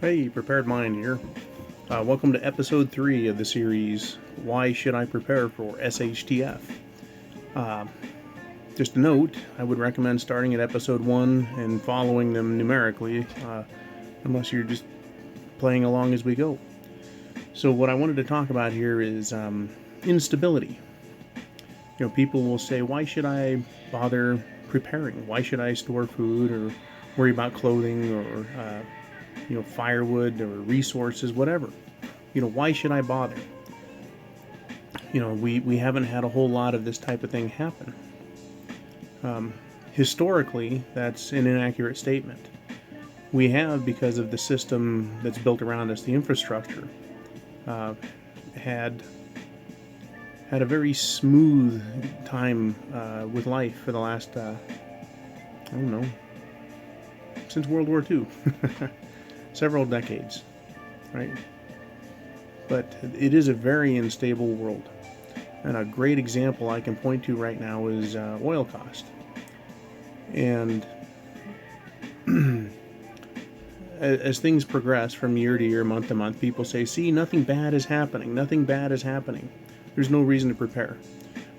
Hey, Prepared Mind here. Welcome to episode 3 of the series, Why Should I Prepare for SHTF? Just a note, I would recommend starting at episode 1 and following them numerically, unless you're just playing along as we go. So what I wanted to talk about here is instability. People will say, why should I bother preparing? Why should I store food or worry about clothing or firewood or resources, whatever? Why should I bother? We haven't had a whole lot of this type of thing happen. Historically, that's an inaccurate statement. We have, because of the system that's built around us, the infrastructure, had a very smooth time with life for the last, since World War II. Several decades, right? But it is a very unstable world. And a great example I can point to right now is oil cost. And as things progress from year to year, month to month, people say, see, nothing bad is happening. Nothing bad is happening. There's no reason to prepare.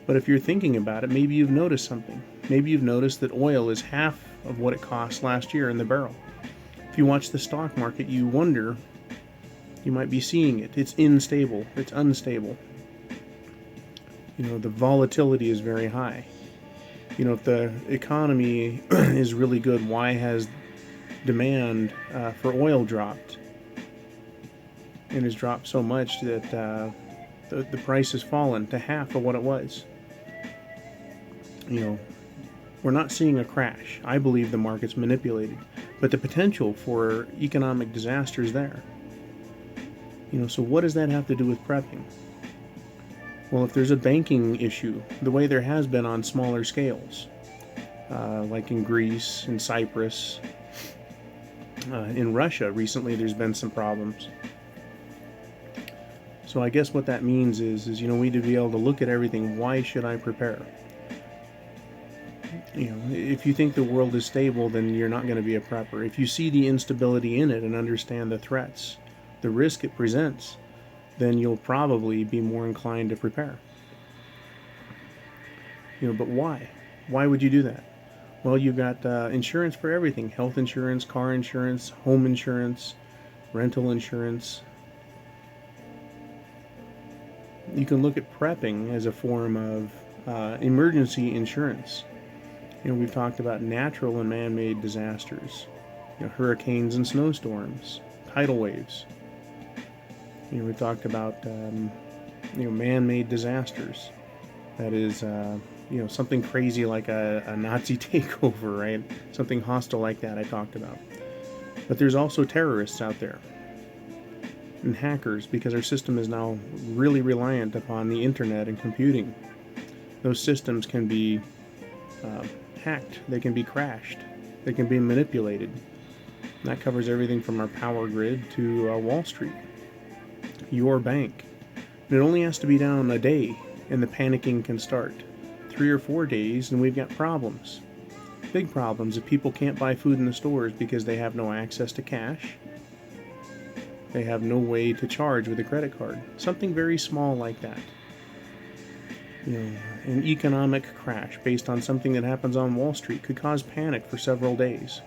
But if you're thinking about it, maybe you've noticed something. Maybe you've noticed that oil is half of what it cost last year in the barrel. If you watch the stock market, you wonder, you might be seeing it. It's unstable. It's unstable. The volatility is very high. If the economy is really good, why has demand for oil dropped? And has dropped so much that the price has fallen to half of what it was. We're not seeing a crash. I believe the market's manipulated. But the potential for economic disaster is there. So what does that have to do with prepping? Well, if there's a banking issue, the way there has been on smaller scales, like in Greece, in Cyprus, in Russia, recently there's been some problems. So I guess what that means is we need to be able to look at everything. Why should I prepare? If you think the world is stable, then you're not going to be a prepper. If you see the instability in it and understand the threats, the risk it presents, then you'll probably be more inclined to prepare. But why? Why would you do that? Well, you've got insurance for everything: health insurance, car insurance, home insurance, rental insurance. You can look at prepping as a form of emergency insurance. We've talked about natural and man-made disasters, hurricanes and snowstorms, tidal waves. We've talked about, man-made disasters. That is, something crazy like a Nazi takeover, right? Something hostile like that I talked about. But there's also terrorists out there and hackers, because our system is now really reliant upon the internet and computing. Those systems can be hacked, they can be crashed, they can be manipulated. And that covers everything from our power grid to Wall Street, your bank. And it only has to be down a day and the panicking can start. 3 or 4 days and we've got problems. Big problems if people can't buy food in the stores because they have no access to cash. They have no way to charge with a credit card. Something very small like that. An economic crash based on something that happens on Wall Street could cause panic for several days.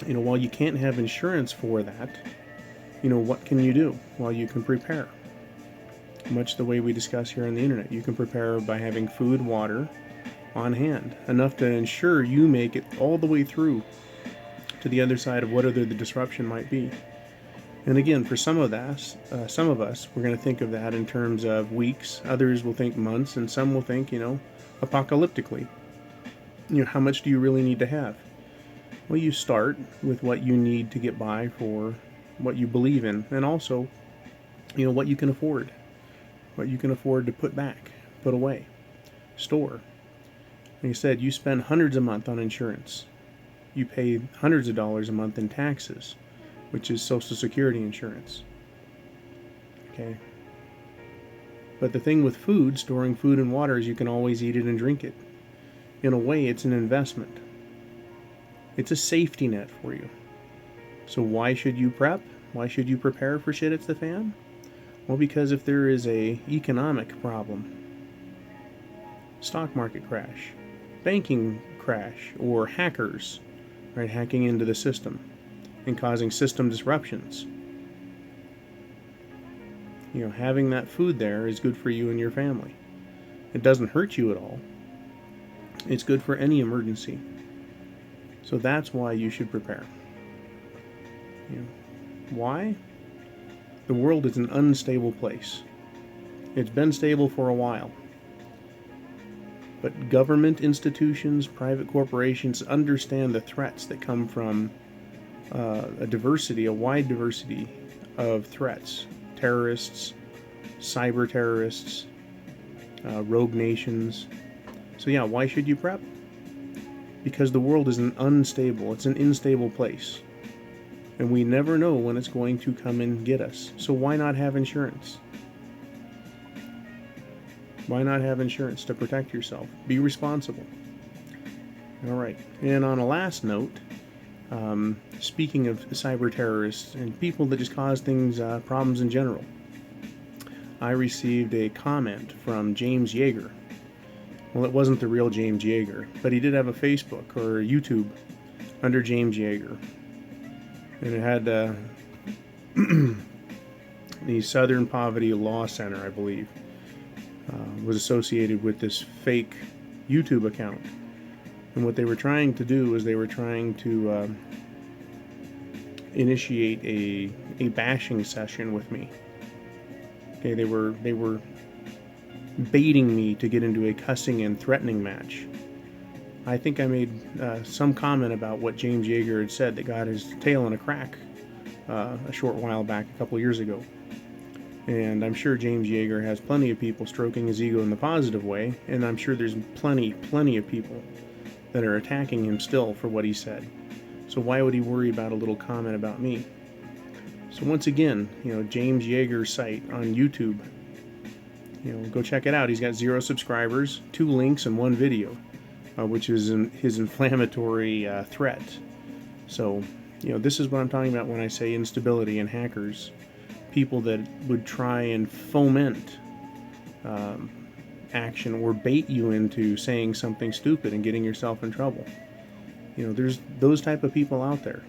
While you can't have insurance for that, what can you do? Well, you can prepare. Much the way we discuss here on the internet. You can prepare by having food, water on hand, enough to ensure you make it all the way through to the other side of whatever the disruption might be. And again, for some of us, we're going to think of that in terms of weeks. Others will think months, and some will think, apocalyptically. How much do you really need to have? Well, you start with what you need to get by for what you believe in, and also, what you can afford. What you can afford to put back, put away, store. Like I said, you spend hundreds a month on insurance. You pay hundreds of dollars a month in taxes, which is Social Security insurance. Okay. But the thing with food, storing food and water, is you can always eat it and drink it. In a way, it's an investment. It's a safety net for you. So why should you prep? Why should you prepare for shit hits the fan? Well, because if there is a economic problem, stock market crash, banking crash, or hackers, right, hacking into the system and causing system disruptions, having that food there is good for you and your family. It doesn't hurt you at all. It's good for any emergency. So that's why you should prepare. Why? The world is an unstable place. It's been stable for a while. But government institutions, private corporations understand the threats that come from a wide diversity of threats. Terrorists, cyber terrorists, rogue nations. So yeah, why should you prep? Because the world is it's an unstable place. And we never know when it's going to come and get us. So why not have insurance? Why not have insurance to protect yourself? Be responsible. All right. And on a last note, speaking of cyber terrorists and people that just cause things, problems in general, I received a comment from James Yeager. Well, it wasn't the real James Yeager, but he did have a Facebook or YouTube under James Yeager. And it had the Southern Poverty Law Center, I believe, was associated with this fake YouTube account. And what they were trying to do is they were trying to initiate a bashing session with me. Okay, they were baiting me to get into a cussing and threatening match. I think I made some comment about what James Yeager had said that got his tail in a crack a short while back, a couple years ago. And I'm sure James Yeager has plenty of people stroking his ego in the positive way, and I'm sure there's plenty of people that are attacking him still for what he said. So why would he worry about a little comment about me? So once again, James Yeager's site on YouTube, go check it out. He's got 0 subscribers, 2 links, and 1 video, which is his inflammatory threat. So, this is what I'm talking about when I say instability and hackers. People that would try and foment action or bait you into saying something stupid and getting yourself in trouble. There's those type of people out there.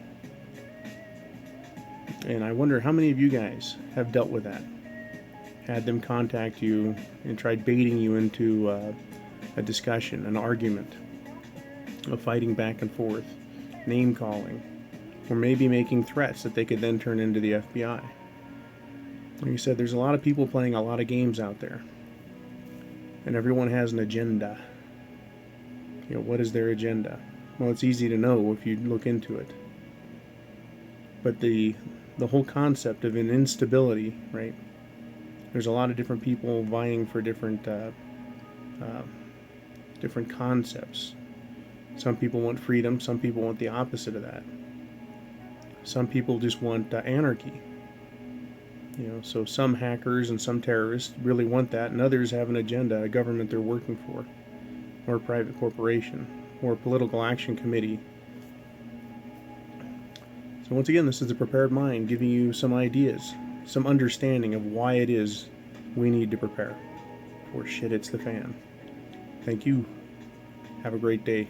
And I wonder how many of you guys have dealt with that. Had them contact you and tried baiting you into a discussion, an argument, a fighting back and forth, name calling, or maybe making threats that they could then turn into the FBI. Like you said, there's a lot of people playing a lot of games out there. And everyone has an agenda. What is their agenda? Well, it's easy to know if you look into it. But the whole concept of an instability, right? There's a lot of different people vying for different concepts. Some people want freedom. Some people want the opposite of that. Some people just want anarchy. So some hackers and some terrorists really want that, and others have an agenda, a government they're working for, or a private corporation, or a political action committee. So once again, this is the Prepared Mind giving you some ideas, some understanding of why it is we need to prepare for shit hits the fan. Thank you. Have a great day.